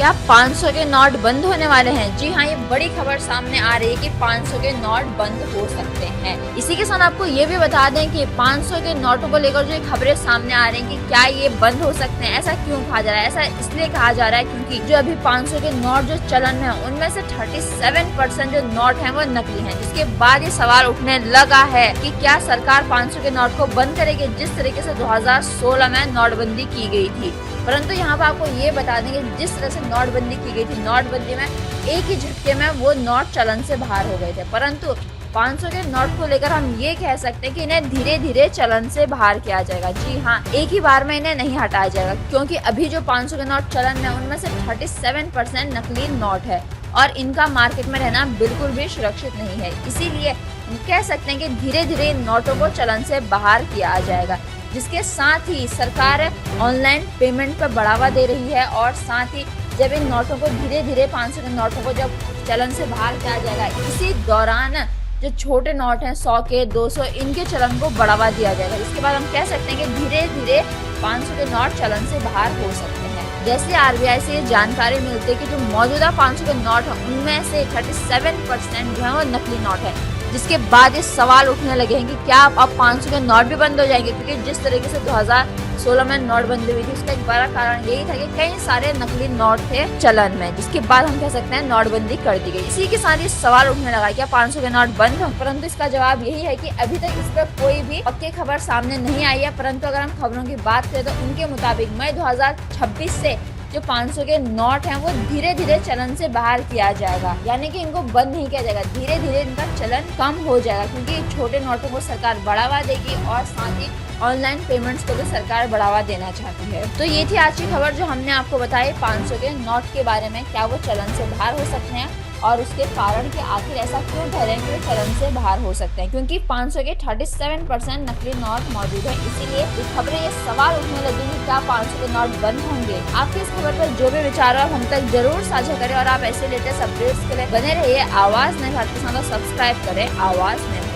क्या 500 के नोट बंद होने वाले हैं? जी हाँ, ये बड़ी खबर सामने आ रही है कि 500 के नोट बंद हो सकते हैं। इसी के साथ आपको ये भी बता दें कि 500 के नोटों को लेकर जो खबरें सामने आ रही हैं कि क्या ये बंद हो सकते हैं, ऐसा क्यों कहा जा रहा है? ऐसा इसलिए कहा जा रहा है क्योंकि जो अभी 500 के नोट जो चलन में है उनमें से 37% जो नोट है वो नकली है, जिसके बाद ये सवाल उठने लगा है कि क्या सरकार 500 के नोट को बंद करेगी, जिस तरीके से 2016 में नोटबंदी की गई थी। परंतु यहाँ पर आपको ये बता देंगे जिस तरह से नोटबंदी की गई थी, नोटबंदी में एक ही झटके में वो नोट चलन से बाहर हो गए थे। परंतु 500 के नोट को लेकर हम ये कह सकते हैं कि इन्हें धीरे धीरे चलन से बाहर किया जाएगा। जी हाँ, एक ही बार में इन्हें नहीं हटाया जाएगा, क्योंकि अभी जो 500 के नोट चलन में उनमें से 37% नकली नोट है और इनका मार्केट में रहना बिल्कुल भी सुरक्षित नहीं है। इसीलिए कह सकते हैं कि धीरे धीरे इन नोटों को चलन से बाहर किया जाएगा, जिसके साथ ही सरकार ऑनलाइन पेमेंट पर बढ़ावा दे रही है और साथ ही जब इन नोटों को धीरे धीरे 500 के नोटों को जब चलन से बाहर किया जाएगा, इसी दौरान जो छोटे नोट हैं 100 के 200 इनके चलन को बढ़ावा दिया जाएगा। इसके बाद हम कह सकते हैं कि धीरे धीरे 500 के नोट चलन से बाहर हो सकते हैं। जैसे आरबीआई से जानकारी मिलती है कि जो मौजूदा 500 के नोट है उनमें से 37% जो है वो नकली नोट है, जिसके बाद ये सवाल उठने लगे हैं कि क्या अब 500 के नोट भी बंद हो जाएंगे, क्योंकि जिस तरीके से 2016 में नोटबंदी हुई थी उसका एक बड़ा कारण यही था कि कई सारे नकली नोट थे चलन में, जिसके बाद हम कह सकते हैं नोटबंदी कर दी गई। इसी के साथ ये सवाल उठने लगा क्या 500 के नोट बंद हो, परंतु इसका जवाब यही है कि अभी तक इस पर कोई भी पक्की खबर सामने नहीं आई है। परंतु अगर हम खबरों की बात करें तो उनके मुताबिक मई 2026 से जो 500 के नोट हैं वो धीरे धीरे चलन से बाहर किया जाएगा, यानी कि इनको बंद नहीं किया जाएगा, धीरे धीरे इनका चलन कम हो जाएगा, क्योंकि छोटे नोटों को सरकार बढ़ावा देगी और साथ ही ऑनलाइन पेमेंट्स को भी सरकार बढ़ावा देना चाहती है। तो ये थी आज की खबर जो हमने आपको बताई 500 के नोट के बारे में, क्या वो चलन से बाहर हो सकते हैं और उसके कारण कि आखिर ऐसा क्यों ठहरे कि वो चलन से बाहर हो सकते हैं, क्योंकि 500 के 37% नकली नोट मौजूद है। इसीलिए इस खबरें ये सवाल उठने लगी कि क्या 500 के नोट बंद होंगे। आपके इस खबर पर जो भी विचार हो हम तक जरूर साझा करें और आप ऐसे लेटेस्ट अपडेट्स के लिए बने रहिए आवाज में भारत के साथ, सब्सक्राइब करें आवाज में।